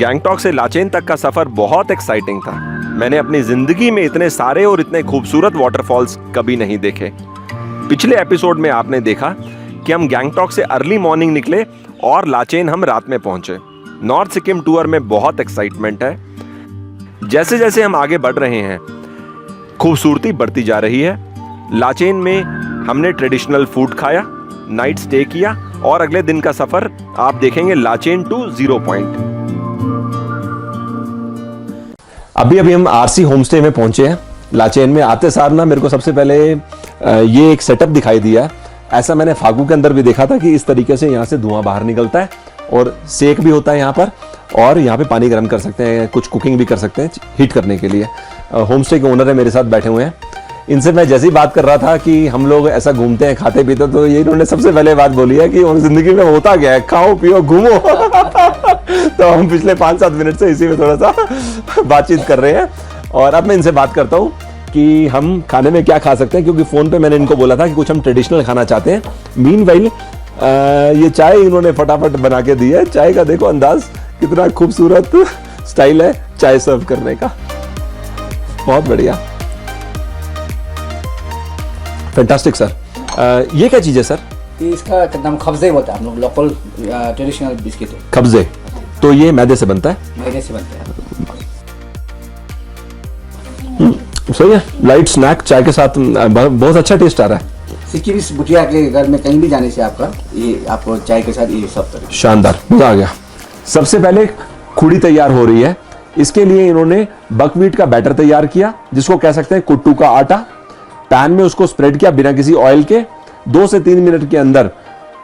गैंगटॉक से लाचेन तक का सफर बहुत एक्साइटिंग था। मैंने अपनी जिंदगी में इतने सारे और इतने खूबसूरत वाटरफॉल्स कभी नहीं देखे। पिछले एपिसोड में आपने देखा कि हम गैंगटॉक से अर्ली मॉर्निंग निकले और लाचेन हम रात में पहुंचे। नॉर्थ सिक्किम टूर में बहुत एक्साइटमेंट है। जैसे जैसे हम आगे बढ़ रहे हैं खूबसूरती बढ़ती जा रही है। लाचेन में हमने ट्रेडिशनल फूड खाया, नाइट स्टे किया और अगले दिन का सफर आप देखेंगे लाचेन टू 0 पॉइंट। अभी हम आरसी होमस्टे में पहुंचे हैं। लाचेन में आते सार ना मेरे को सबसे पहले ये एक सेटअप दिखाई दिया। ऐसा मैंने फागू के अंदर भी देखा था कि इस तरीके से यहाँ से धुआं बाहर निकलता है और सेक भी होता है यहाँ पर, और यहाँ पे पानी गर्म कर सकते हैं, कुछ कुकिंग भी कर सकते हैं हीट करने के लिए। होमस्टे के ओनर है मेरे साथ बैठे हुए हैं। इनसे मैं जैसे ही बात कर रहा था कि हम लोग ऐसा घूमते हैं खाते पीते, तो ये इन्होंने सबसे पहले बात बोली है कि जिंदगी में होता क्या है, खाओ पियो घूमो। तो हम पिछले 5-7 मिनट से इसी में थोड़ा सा बातचीत कर रहे हैं और अब मैं इनसे बात करता हूँ कि हम खाने में क्या खा सकते हैं, क्योंकि फोन पे मैंने इनको बोला था कि कुछ हम ट्रेडिशनल खाना चाहते हैं। मीनवाइल ये चाय इन्होंने फटाफट बना के दी है। चाय का देखो अंदाज, कितना खूबसूरत स्टाइल है चाय सर्व करने का, बहुत बढ़िया, फैंटास्टिक सर। ये क्या चीज है सर? इसका नाम खब्जे बोलता है, हम लोग लोकल ट्रेडिशनल बिस्किट है। खब्जे, तो ये मैदे से बनता है? मैदे से बनता है। सही है, लाइट स्नैक चाय के साथ, बहुत अच्छा टेस्ट आ रहा है। सिक्किम इस बुटिया के घर में कहीं भी जाने से ये आपको चाय के साथ ये सब तरह शानदार, मजा आ गया। सबसे पहले खुड़ी तैयार हो रही है। इसके लिए इन्होंने बकव्हीट का बैटर तैयार किया, जिसको कह सकते हैं कुट्टू का आटा। पैन में उसको स्प्रेड किया बिना किसी ऑयल के। 2 से 3 मिनट के अंदर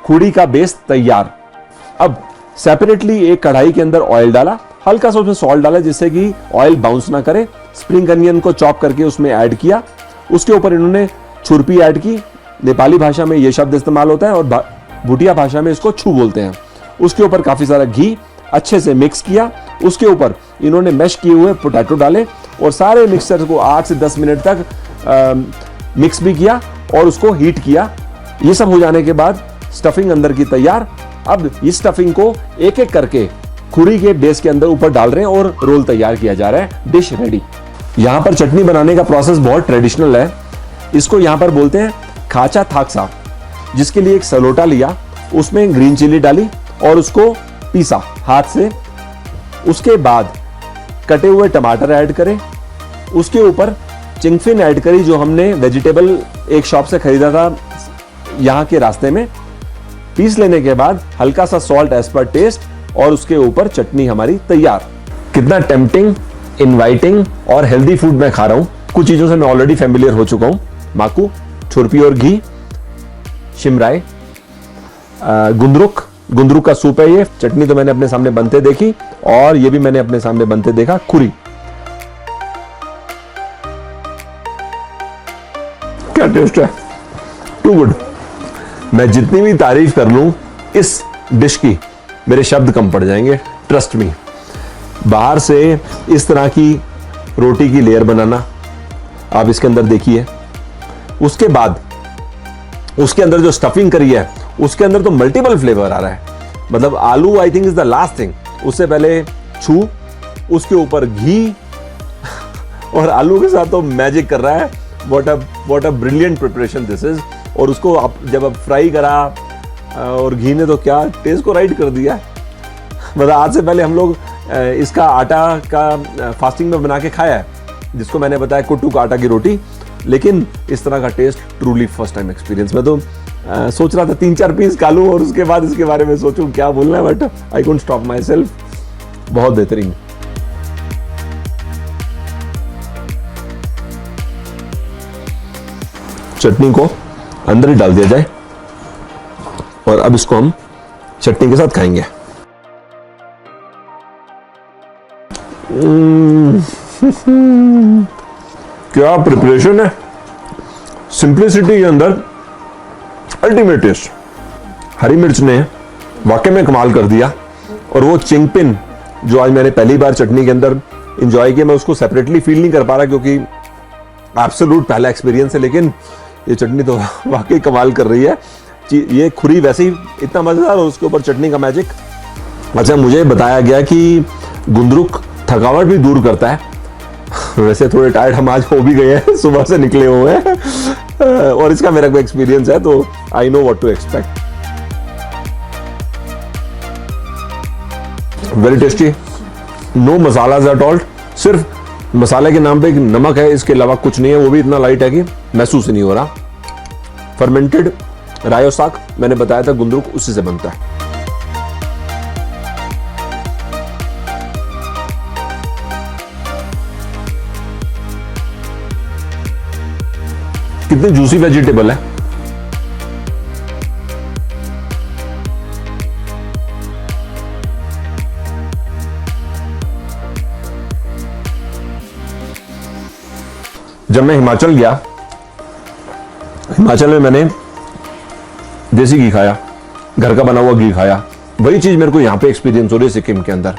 खुड़ी का बेस तैयार। अब सेपरेटली एक कढ़ाई के अंदर ऑयल डाला, हल्का सा उसमें सॉल्ट डाला जिससे कि ऑयल बाउंस ना करे। स्प्रिंग अनियन को चॉप करके उसमें ऐड किया। उसके ऊपर इन्होंने छुरपी ऐड की। नेपाली भाषा में यह शब्द इस्तेमाल होता है और भूटिया भाषा में इसको छू बोलते हैं। उसके ऊपर काफी सारा घी अच्छे से मिक्स किया। उसके ऊपर इन्होंने मैश किए हुए पोटैटो डाले और सारे मिक्सचर को 8 से 10 मिनट तक मिक्स भी किया और उसको हीट किया। ये सब हो जाने के बाद स्टफिंग अंदर की तैयार। अब इस स्टफिंग को एक एक करके खुरी के बेस के अंदर ऊपर डाल रहे हैं और रोल तैयार किया जा रहा है। Dish ready. यहाँ पर चटनी बनाने का प्रोसेस बहुत ट्रेडिशनल है। इसको यहाँ पर बोलते हैं खाचा थाकसा, जिसके लिए एक सलोटा लिया, उसमें ग्रीन चिली डाली और उसको पीसा हाथ से। उसके बाद कटे हुए टमाटर ऐड करें। उसके ऊपर चिंगफिन ऐड करी, जो हमने वेजिटेबल एक शॉप से खरीदा था यहाँ के रास्ते में। पीस लेने के बाद हल्का सा सॉल्ट एज पर टेस्ट और उसके ऊपर चटनी हमारी तैयार। कितना टेम्पटिंग, इनवाइटिंग और हेल्दी फूड मैं खा रहा हूँ। कुछ चीजों से मैं ऑलरेडी फेमिलियर हो चुका हूँ। माकू, छुरपी और घी, शिमराय, गुंदरुक का सूप है ये। चटनी तो मैंने अपने सामने बनते देखी और ये भी मैंने अपने सामने बनते देखा। खुरी, क्या टेस्ट है, टू गुड। मैं जितनी भी तारीफ कर लूं इस डिश की, मेरे शब्द कम पड़ जाएंगे, ट्रस्ट मी। बाहर से इस तरह की रोटी की लेयर बनाना आप इसके अंदर देखिए। उसके बाद उसके अंदर जो स्टफिंग करी है उसके अंदर तो मल्टीपल फ्लेवर आ रहा है। मतलब आलू I think is the last thing. उससे पहले छू, उसके ऊपर घी और आलू के साथ तो मैजिक कर रहा है। What a brilliant preparation this is. और उसको आप जब फ्राई करा और घी ने तो क्या टेस्ट को राइट कर दिया। मतलब आज से पहले हम लोग इसका आटा का फास्टिंग में बना के खाया है, जिसको मैंने बताया कुट्टू का आटा की रोटी, लेकिन इस तरह का test truly first time experience. मैं तो सोच रहा था 3-4 पीस खा लूं और उसके बाद इसके बारे में सोचूं क्या बोलना है, but I couldn't stop my self. बहुत बेहतरीन। चटनी को अंदर ही डाल दिया जाए और अब इसको हम चटनी के साथ खाएंगे। क्या प्रिपरेशन है, सिंप्लिसिटी के अंदर अल्टीमेट टेस्ट। हरी मिर्च ने वाकई में कमाल कर दिया। और वो चिंगपिन जो आज मैंने पहली बार चटनी के अंदर एंजॉय किया, मैं उसको सेपरेटली फील नहीं कर पा रहा क्योंकि एब्सोल्यूट पहला एक्सपीरियंस है, लेकिन ये चटनी तो वाकई कमाल कर रही है। ये खुरी वैसे ही इतना मजेदार और उसके ऊपर चटनी का मैजिक। अच्छा, मुझे बताया गया कि गुंदरुक थकावट भी दूर करता है। वैसे थोड़े टायर्ड हम आज हो भी गए हैं, सुबह से निकले हुए हैं और इसका मेरा कोई एक्सपीरियंस है तो I know what to expect. Very tasty, no masalas at all, सिर्फ मसाले के नाम पे एक नमक है, इसके अलावा कुछ नहीं है, वो भी इतना लाइट है कि महसूस ही नहीं हो रहा। फर्मेंटेड रायो साग मैंने बताया था, गुंदरुक उसी से बनता है। कितनी जूसी वेजिटेबल है। जब मैं हिमाचल गया, हिमाचल में मैंने देसी घी खाया, घर का बना हुआ घी खाया। वही चीज मेरे को यहां पे एक्सपीरियंस हो रही है सिक्किम के अंदर।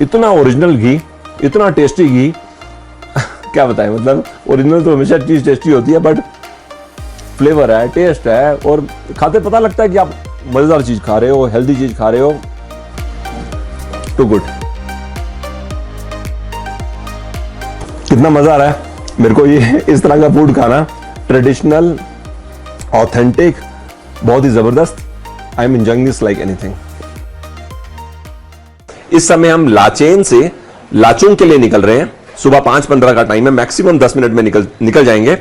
इतना ओरिजिनल घी, इतना टेस्टी घी क्या बताएं, मतलब ओरिजिनल तो हमेशा चीज टेस्टी होती है, बट फ्लेवर है, टेस्ट है, और खाते पता लगता है कि आप मजेदार चीज खा रहे हो, हेल्दी चीज खा रहे हो। Too good. कितना मजा आ रहा है मेरे को ये इस तरह का फूड खाना, ट्रेडिशनल, ऑथेंटिक, बहुत ही जबरदस्त। I am enjoying this like anything. इस समय हम लाचेन से लाचुंग के लिए निकल रहे हैं। सुबह 5:15 का टाइम है, मैक्सिमम 10 मिनट में निकल जाएंगे।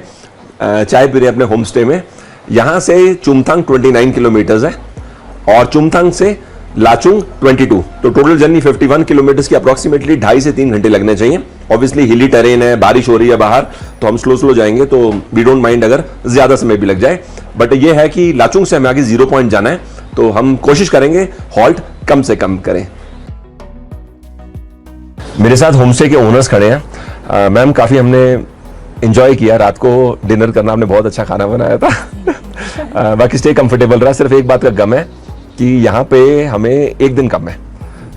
चाय पी रहे अपने होम स्टे में। यहां से चुमथांग 29 किलोमीटर है और चुमथांग से लाचुंग 22, तो टोटल जर्नी 51 किलोमीटर की अप्रोक्सीमेटली 2.5 से 3 घंटे लगने चाहिए। ऑब्वियसली हिली टेरेन है, बारिश हो रही है बाहर, तो हम स्लो जाएंगे, तो वी डोंट माइंड अगर ज्यादा समय भी लग जाए। बट ये है कि लाचुंग से हमें आगे 0 पॉइंट जाना है, तो हम कोशिश करेंगे हॉल्ट कम से कम करें। मेरे साथ होमस्टे के ओनर्स खड़े हैं। मैम, काफी हमने एंजॉय किया, रात को डिनर करना, आपने बहुत अच्छा खाना बनाया था। बाकी स्टे कंफर्टेबल रहा। सिर्फ एक बात का गम है कि यहाँ पे हमें एक दिन कम है,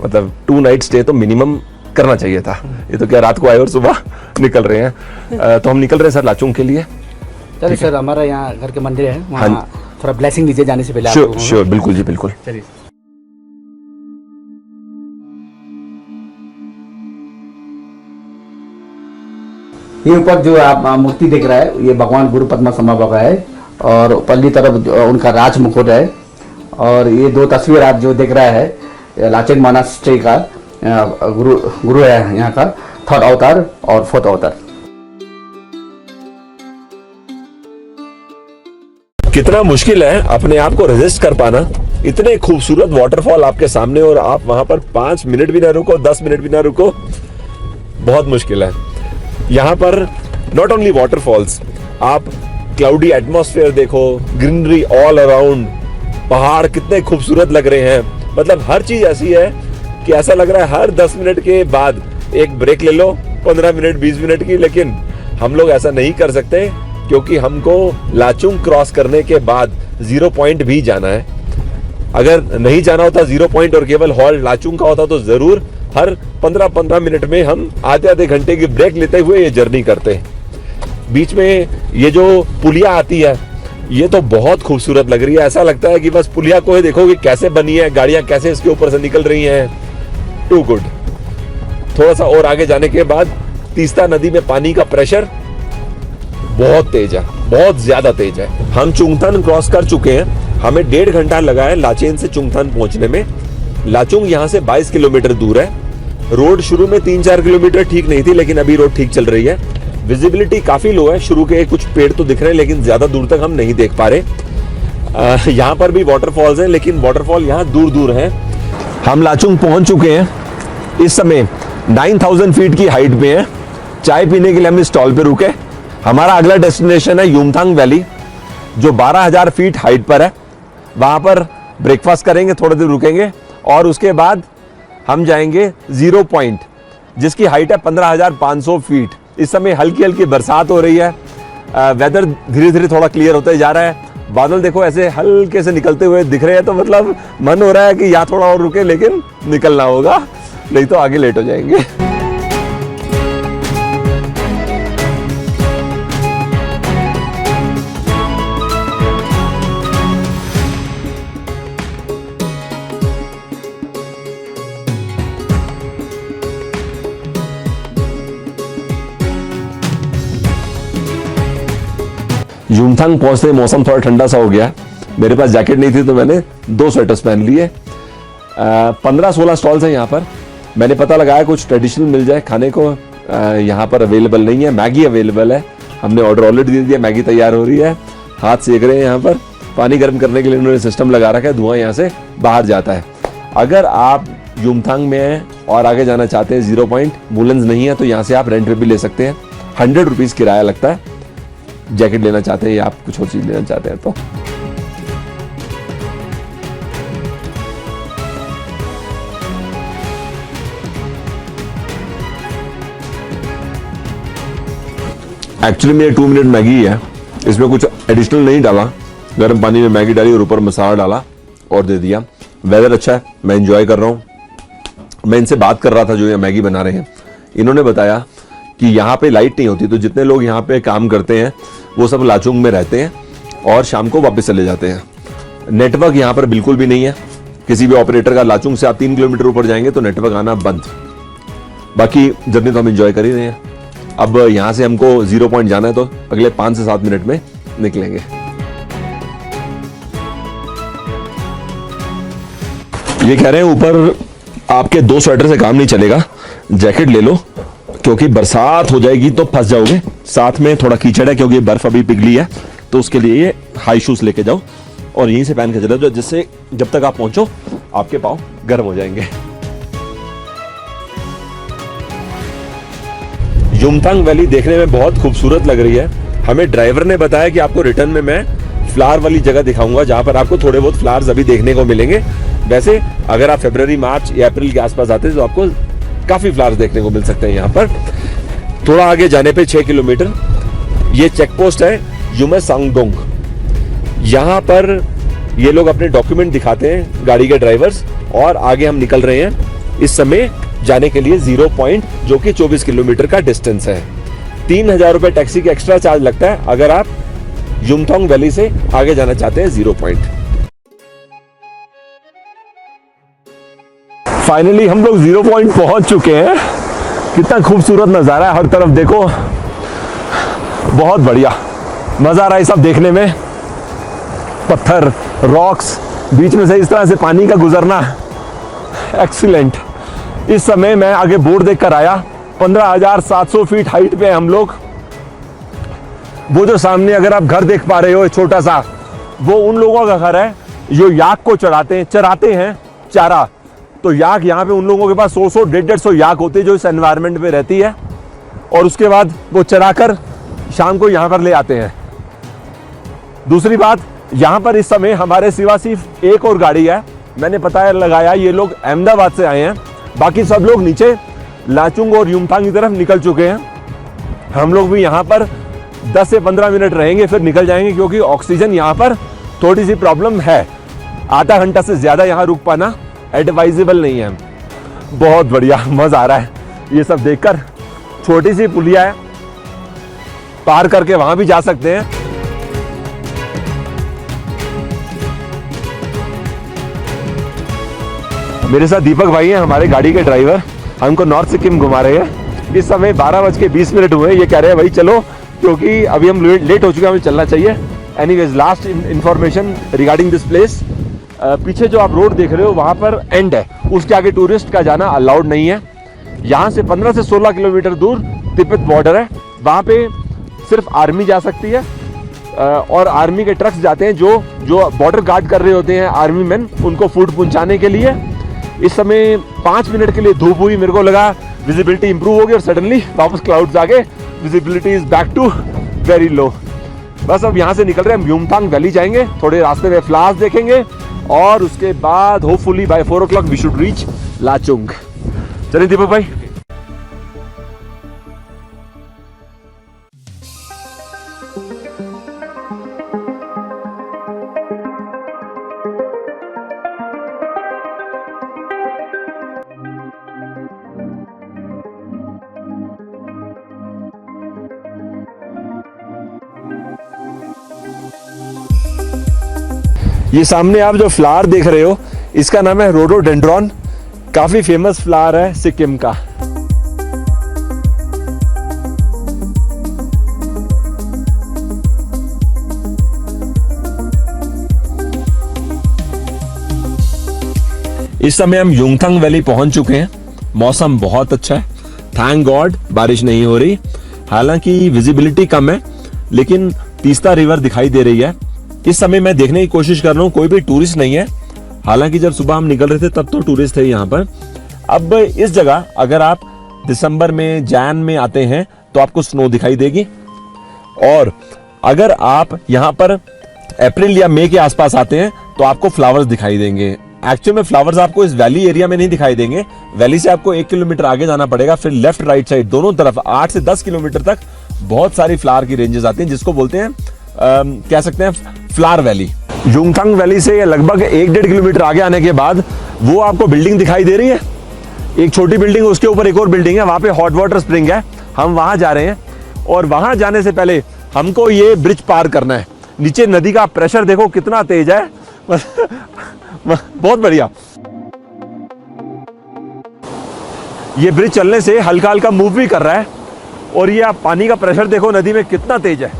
मतलब 2 नाइट स्टे तो मिनिमम करना चाहिए था। ये तो क्या रात को आए और सुबह निकल रहे हैं। तो हम निकल रहे हैं सर लाचुंग के लिए। चलिए सर, हमारा यहाँ घर के मंदिर है, वहाँ थोड़ा ब्लेसिंग लीजिए जाने से पहले। श्योर, बिल्कुल जी, बिल्कुल। चलिए। ये ऊपर जो आप मूर्ति देख रहा है, ये भगवान गुरु पद्मा संभा बाबा है, और पल्ली तरफ उनका राज मुकुट है। और ये 2 तस्वीर आप जो देख रहा है, लाचेन मोनास्ट्री का गुरु है यहाँ का, 3rd अवतार और 4th अवतार। कितना मुश्किल है अपने आप को रेजिस्ट कर पाना, इतने खूबसूरत वाटरफॉल आपके सामने और आप वहां पर 5 मिनट भी ना रुको, 10 मिनट भी ना रुको, बहुत मुश्किल है। यहाँ पर नॉट ओनली वाटरफॉल्स, आप क्लाउडी एटमॉस्फेयर देखो, ग्रीनरी ऑल अराउंड, पहाड़ कितने खूबसूरत लग रहे हैं। मतलब हर चीज ऐसी है कि ऐसा लग रहा है हर 10 मिनट के बाद एक ब्रेक ले लो, 15 मिनट 20 मिनट की। लेकिन हम लोग ऐसा नहीं कर सकते, क्योंकि हमको लाचुंग क्रॉस करने के बाद 0 पॉइंट भी जाना है। अगर नहीं जाना होता 0 पॉइंट और केवल हॉल्ट लाचुंग का होता, तो जरूर हर 15-15 मिनट में हम आधे घंटे की ब्रेक लेते हुए ये जर्नी करते। बीच में ये जो पुलिया आती है, ये तो बहुत खूबसूरत लग रही है। ऐसा लगता है कि बस पुलिया को ही देखो कि कैसे बनी है, गाड़ियां कैसे इसके ऊपर से निकल रही हैं। Too good. थोड़ा सा और आगे जाने के बाद तीस्ता नदी में पानी का प्रेशर बहुत तेज है, बहुत ज्यादा तेज है। हम चुंगथान क्रॉस कर चुके हैं, हमें 1.5 घंटा लगा है लाचेन से चुंगथान पहुंचने में। लाचुंग यहाँ से 22 किलोमीटर दूर है। रोड शुरू में 3-4 किलोमीटर ठीक नहीं थी, लेकिन अभी रोड ठीक चल रही है। विजिबिलिटी काफी लो है, शुरू के कुछ पेड़ तो दिख रहे हैं, लेकिन ज्यादा दूर तक हम नहीं देख पा रहे। यहाँ पर भी वाटरफॉल्स हैं, लेकिन वाटरफॉल यहाँ दूर दूर हैं। हम लाचुंग पहुंच चुके हैं, इस समय 9000 फीट की हाइट पे हैं। चाय पीने के लिए हम इस स्टॉल पे रुके। हमारा अगला डेस्टिनेशन है युमथांग वैली, जो 12000 फीट हाइट पर है। वहां पर ब्रेकफास्ट करेंगे, थोड़ी देर रुकेंगे और उसके बाद हम जाएंगे 0 पॉइंट, जिसकी हाइट है 15500 फीट। इस समय हल्की हल्की बरसात हो रही है, वेदर धीरे धीरे थोड़ा क्लियर होते जा रहा है। बादल देखो ऐसे हल्के से निकलते हुए दिख रहे हैं, तो मतलब मन हो रहा है कि यहाँ थोड़ा और रुके, लेकिन निकलना होगा, नहीं तो आगे लेट हो जाएंगे। युमथांग पहुंचते मौसम थोड़ा ठंडा सा हो गया। मेरे पास जैकेट नहीं थी तो मैंने 2 स्वेटर्स पहन लिए। 15-16 स्टॉल्स हैं यहाँ पर। मैंने पता लगाया कुछ ट्रेडिशनल मिल जाए खाने को। यहाँ पर अवेलेबल नहीं है, मैगी अवेलेबल है। हमने ऑर्डर ऑलरेडी दे दिया, मैगी तैयार हो रही है, हाथ सेक रहे हैं। यहाँ पर पानी गर्म करने के लिए उन्होंने सिस्टम लगा रखा है, धुआं यहाँ से बाहर जाता है। अगर आप युमथांग में हैं और आगे जाना चाहते हैं, 0 पॉइंट मूलन्स नहीं है, तो यहाँ से आप रेंट पे भी ले सकते हैं। 100 रुपीज़ किराया लगता है। जैकेट लेना चाहते हैं या आप कुछ और चीज़ लेना चाहते हैं तो। एक्चुअली में 2 मिनट मैगी है, इसमें कुछ एडिशनल नहीं डाला। गर्म पानी में मैगी डाली और ऊपर मसाला डाला और दे दिया। वेदर अच्छा है, मैं एंजॉय कर रहा हूँ। मैं इनसे बात कर रहा था जो ये मैगी बना रहे हैं। इन्होंने बताया कि यहाँ पे लाइट नहीं होती, तो जितने लोग यहाँ पे काम करते हैं वो सब लाचुंग में रहते हैं और शाम को वापस चले जाते हैं। नेटवर्क यहाँ पर बिल्कुल भी नहीं है किसी भी ऑपरेटर का। लाचुंग से आप 3 किलोमीटर ऊपर जाएंगे तो नेटवर्क आना बंद। बाकी जर्नी तो हम एंजॉय कर ही रहे हैं। अब यहाँ से हमको 0 पॉइंट जाना है तो अगले 5 से 7 मिनट में निकलेंगे। ये कह रहे हैं ऊपर आपके 2 स्वेटर से काम नहीं चलेगा, जैकेट ले लो क्योंकि बरसात हो जाएगी तो फंस जाओगे। साथ में थोड़ा कीचड़ है क्योंकि बर्फ अभी पिघली है, तो उसके लिए ये हाई शूज लेके जाओ और यहीं से पहन के चले जाओ, जिससे जब तक आप पहुंचो आपके पाँव गर्म हो जाएंगे। युमथांग वैली देखने में बहुत खूबसूरत लग रही है। हमें ड्राइवर ने बताया कि आपको रिटर्न में मैं फ्लावर वाली जगह दिखाऊंगा जहां पर आपको थोड़े बहुत फ्लावर्स अभी देखने को मिलेंगे। वैसे अगर आप फरवरी, मार्च या अप्रैल के आसपास आते हैं तो आपको काफी फ्लावर्स देखने को मिल सकते हैं। यहाँ पर थोड़ा आगे जाने पे 6 किलोमीटर ये चेक पोस्ट है युमे सांगडोंग। यहाँ पर ये लोग अपने डॉक्यूमेंट दिखाते हैं, गाड़ी के ड्राइवर्स, और आगे हम निकल रहे हैं इस समय जाने के लिए 0 पॉइंट, जो कि 24 किलोमीटर का डिस्टेंस है। 3000 रुपए टैक्सी का एक्स्ट्रा चार्ज लगता है अगर आप युमथांग वैली से आगे जाना चाहते हैं 0 पॉइंट। फाइनली हम लोग 0 पॉइंट पहुंच चुके हैं। कितना खूबसूरत नजारा है, हर तरफ देखो, बहुत बढ़िया मजा आ रहा है सब देखने में। पत्थर, रॉक्स, बीच में से इस तरह से पानी का गुजरना, एक्सीलेंट। इस समय मैं आगे बोर्ड देख कर आया, 15,700 फीट हाइट पे हम लोग। वो जो सामने अगर आप घर देख पा रहे हो छोटा सा, वो उन लोगों का घर है जो याक को चराते हैं चारा। तो याक यहाँ पे उन लोगों के पास 100, 150 याक होती है जो इस एनवायरनमेंट में रहती है, और उसके बाद वो चराकर शाम को यहाँ पर ले आते हैं। दूसरी बात, यहाँ पर इस समय हमारे सिवा सिर्फ एक और गाड़ी है। मैंने पता लगाया ये लोग अहमदाबाद से आए हैं, बाकी सब लोग नीचे लाचुंग और युमथांग की तरफ निकल चुके हैं। हम लोग भी यहाँ पर 10 से 15 मिनट रहेंगे, फिर निकल जाएंगे, क्योंकि ऑक्सीजन यहाँ पर थोड़ी सी प्रॉब्लम है। आधा घंटा से ज़्यादा यहाँ रुक पाना एडवाइजेबल नहीं है। बहुत बढ़िया, मज़ा आ रहा है ये सब देखकर। छोटी सी पुलिया है, पार करके वहाँ भी जा सकते हैं। मेरे साथ दीपक भाई हैं, हमारे गाड़ी के ड्राइवर, हमको नॉर्थ सिक्किम घुमा रहे हैं। इस समय 12:20 हुए। ये कह रहे हैं भाई चलो, क्योंकि अभी हम लेट हो चुके हैं, हमें चलना चाहिए। Anyways, last information regarding this place, पीछे जो आप रोड देख रहे हो वहाँ पर एंड है, उसके आगे टूरिस्ट का जाना अलाउड नहीं है। यहाँ से 15 से 16 किलोमीटर दूर तिब्बत बॉर्डर है, वहाँ पे सिर्फ आर्मी जा सकती है, और आर्मी के ट्रक्स जाते हैं जो बॉर्डर गार्ड कर रहे होते हैं, आर्मी मैन, उनको फूड पहुँचाने के लिए। इस समय 5 मिनट के लिए धूप हुई, मेरे को लगा विजिबिलिटी इंप्रूव होगी, और सडनली वापस क्लाउड्स आ गए, visibility is back to very low. बस अब यहाँ से निकल रहे हैं, हम युमथांग वैली जाएंगे, थोड़े रास्ते में फ्लावर्स देखेंगे, और उसके बाद hopefully by 4 o'clock we should reach Lachung. चलिए दीपक भाई। ये सामने आप जो फ्लावर देख रहे हो, इसका नाम है रोडोडेंड्रॉन। काफी फेमस फ्लावर है सिक्किम का। इस समय हम युमथांग वैली पहुंच चुके हैं। मौसम बहुत अच्छा है, थैंक गॉड बारिश नहीं हो रही। हालांकि विजिबिलिटी कम है लेकिन तीस्ता रिवर दिखाई दे रही है। इस समय मैं देखने की कोशिश कर रहा हूँ, कोई भी टूरिस्ट नहीं है। हालांकि जब सुबह हम निकल रहे थे तब तो टूरिस्ट थे यहाँ पर। अब इस जगह अगर आप दिसंबर में जैन में आते हैं तो आपको स्नो दिखाई देगी, और अगर आप यहाँ पर अप्रैल या मई के आसपास आते हैं तो आपको फ्लावर्स दिखाई देंगे। एक्चुअल में फ्लावर्स आपको इस वैली एरिया में नहीं दिखाई देंगे। वैली से आपको 1 किलोमीटर आगे जाना पड़ेगा, फिर लेफ्ट राइट साइड दोनों तरफ 8 से 10 किलोमीटर तक बहुत सारी फ्लावर की रेंजेस आती हैं, जिसको बोलते हैं कह सकते हैं फ्लावर वैली। युमथांग वैली से लगभग 1-1.5 किलोमीटर आगे आने के बाद वो आपको बिल्डिंग दिखाई दे रही है, एक छोटी बिल्डिंग, उसके ऊपर एक और बिल्डिंग है, वहां पे हॉट वाटर स्प्रिंग है। हम वहां जा रहे हैं और वहां जाने से पहले हमको ये ब्रिज पार करना है। नीचे नदी का प्रेशर देखो कितना तेज है, बहुत बढ़िया। ये ब्रिज चलने से हल्का हल्का मूव भी कर रहा है, और ये आप पानी का प्रेशर देखो नदी में कितना तेज है।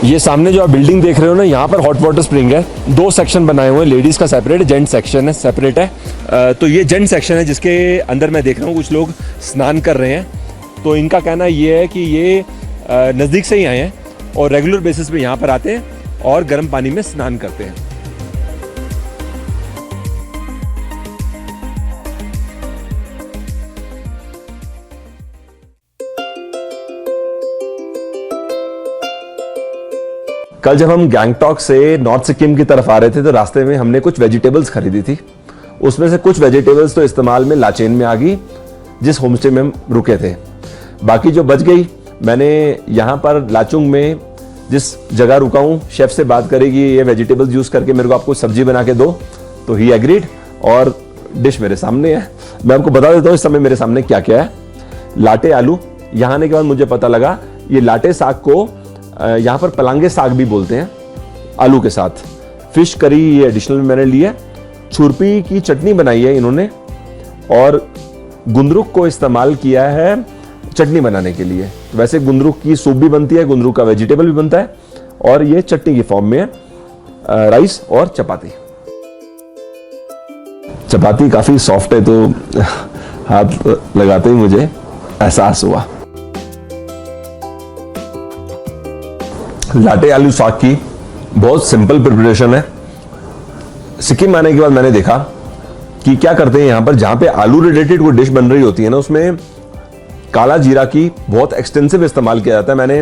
ये सामने जो आप बिल्डिंग देख रहे हो ना, यहाँ पर हॉट वाटर स्प्रिंग है। 2 सेक्शन बनाए हुए हैं, लेडीज का सेपरेट, जेंट्स सेक्शन है सेपरेट है। तो ये जेंट्स सेक्शन है जिसके अंदर मैं देख रहा हूँ कुछ लोग स्नान कर रहे हैं। तो इनका कहना ये है कि ये नज़दीक से ही आए हैं और रेगुलर बेसिस पे यहाँ पर आते हैं और गर्म पानी में स्नान करते हैं। कल जब हम गैंगटॉक से नॉर्थ सिक्किम की तरफ आ रहे थे तो रास्ते में हमने कुछ वेजिटेबल्स खरीदी थी। उसमें से कुछ वेजिटेबल्स तो इस्तेमाल में लाचेन में आ गई जिस होमस्टे में हम रुके थे। बाकी जो बच गई मैंने यहाँ पर लाचुंग में जिस जगह रुका हूँ शेफ से बात करी कि ये वेजिटेबल्स यूज करके मेरे को आपको सब्जी बना के दो, तो ही एग्रीड और डिश मेरे सामने है। मैं आपको बता देता हूँ इस समय मेरे सामने क्या क्या है। लाटे आलू, यहाँ आने के बाद मुझे पता लगा ये लाटे साग को यहाँ पर पलांगे साग भी बोलते हैं, आलू के साथ। फिश करी ये एडिशनल में मैंने ली है। छुरपी की चटनी बनाई है इन्होंने, और गुंदरुक को इस्तेमाल किया है चटनी बनाने के लिए। तो वैसे गुंदरुक की सूप भी बनती है, गुंदरुक का वेजिटेबल भी बनता है, और ये चटनी की फॉर्म में है। राइस और चपाती। चपाती काफी सॉफ्ट है तो हाथ लगाते ही मुझे एहसास हुआ। लाटे आलू साग की बहुत सिंपल प्रिपरेशन है। सिक्किम आने के बाद मैंने देखा कि क्या करते हैं यहाँ पर, जहां पे आलू रिलेटेड कोई डिश बन रही होती है ना, उसमें काला जीरा की बहुत एक्सटेंसिव इस्तेमाल किया जाता है। मैंने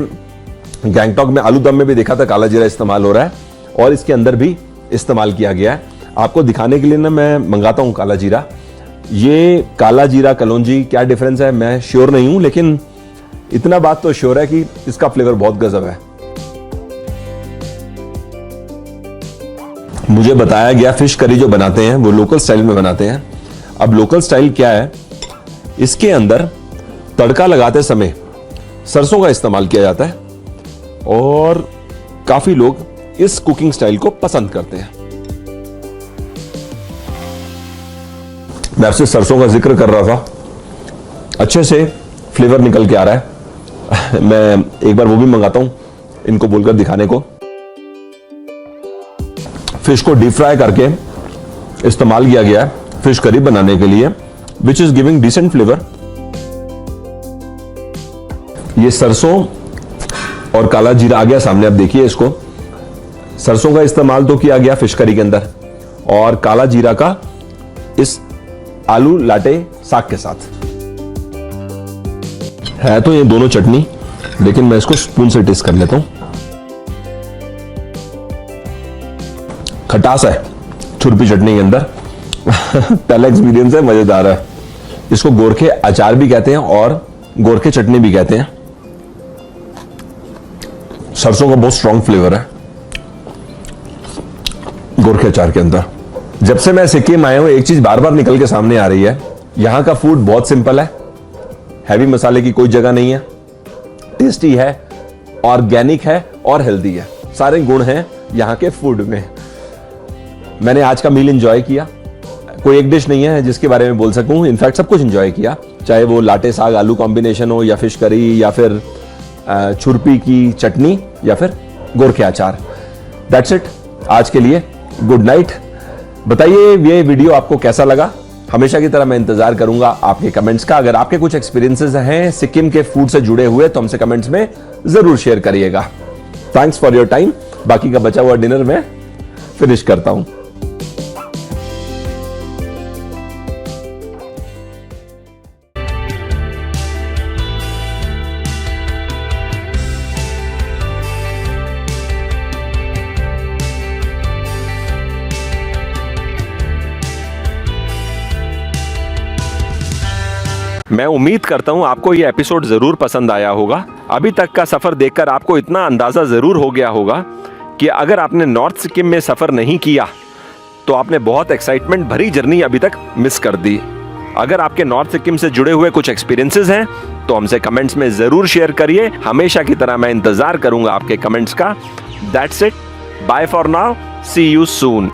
गैंगटॉक में आलू दम में भी देखा था काला जीरा इस्तेमाल हो रहा है, और इसके अंदर भी इस्तेमाल किया गया है। आपको दिखाने के लिए ना मैं मंगाता हूँ काला जीरा। ये काला जीरा कलौंजी क्या डिफरेंस है मैं श्योर नहीं हूं, लेकिन इतना बात तो श्योर है कि इसका फ्लेवर बहुत गजब है। मुझे बताया गया फिश करी जो बनाते हैं वो लोकल स्टाइल में बनाते हैं। अब लोकल स्टाइल क्या है, इसके अंदर तड़का लगाते समय सरसों का इस्तेमाल किया जाता है, और काफी लोग इस कुकिंग स्टाइल को पसंद करते हैं। मैं आपसे सरसों का जिक्र कर रहा था, अच्छे से फ्लेवर निकल के आ रहा है। मैं एक बार वो भी मंगाता हूं इनको बोलकर दिखाने को। फिश को डीप फ्राई करके इस्तेमाल किया गया है फिश करी बनाने के लिए, which is giving decent flavour. ये सरसों और काला जीरा आ गया सामने, आप देखिए इसको। सरसों का इस्तेमाल तो किया गया फिश करी के अंदर, और काला जीरा का इस आलू लाटे साग के साथ है। तो ये दोनों चटनी, लेकिन मैं इसको स्पून से टेस्ट कर लेता हूं। खटास है छुरपी चटनी के अंदर। पहला एक्सपीरियंस है, मजेदार है। इसको गोरखे अचार भी कहते हैं और गोरखे चटनी भी कहते हैं। सरसों का बहुत स्ट्रॉन्ग फ्लेवर है गोरखे अचार के अंदर। जब से मैं सिक्किम आया हूं एक चीज बार बार निकल के सामने आ रही है, यहां का फूड बहुत सिंपल है, हैवी मसाले की कोई जगह नहीं है, टेस्टी है, ऑर्गेनिक है और हेल्दी है। सारे गुण हैं यहां के फूड में। मैंने आज का मील एंजॉय किया। कोई एक डिश नहीं है जिसके बारे में बोल सकूं, इनफैक्ट सब कुछ एंजॉय किया। चाहे वो लाटे साग आलू कॉम्बिनेशन हो या फिश करी या फिर छुरपी की चटनी या फिर गोरखे अचार। दैट्स इट आज के लिए, गुड नाइट। बताइए ये वीडियो आपको कैसा लगा। हमेशा की तरह मैं इंतजार करूंगा आपके कमेंट्स का। अगर आपके कुछ एक्सपीरियंसेस हैं सिक्किम के फूड से जुड़े हुए तो हमसे कमेंट्स में जरूर शेयर करिएगा। Thanks for your time. बाकी का बचा हुआ डिनर मैं फिनिश करता हूं। मैं उम्मीद करता हूं आपको यह एपिसोड जरूर पसंद आया होगा। अभी तक का सफर देखकर आपको इतना अंदाजा जरूर हो गया होगा कि अगर आपने नॉर्थ सिक्किम में सफर नहीं किया तो आपने बहुत एक्साइटमेंट भरी जर्नी अभी तक मिस कर दी। अगर आपके नॉर्थ सिक्किम से जुड़े हुए कुछ एक्सपीरियंसेस हैं तो हमसे कमेंट्स में जरूर शेयर करिए। हमेशा की तरह मैं इंतजार करूंगा आपके कमेंट्स का। That's it, bye for now, see you soon.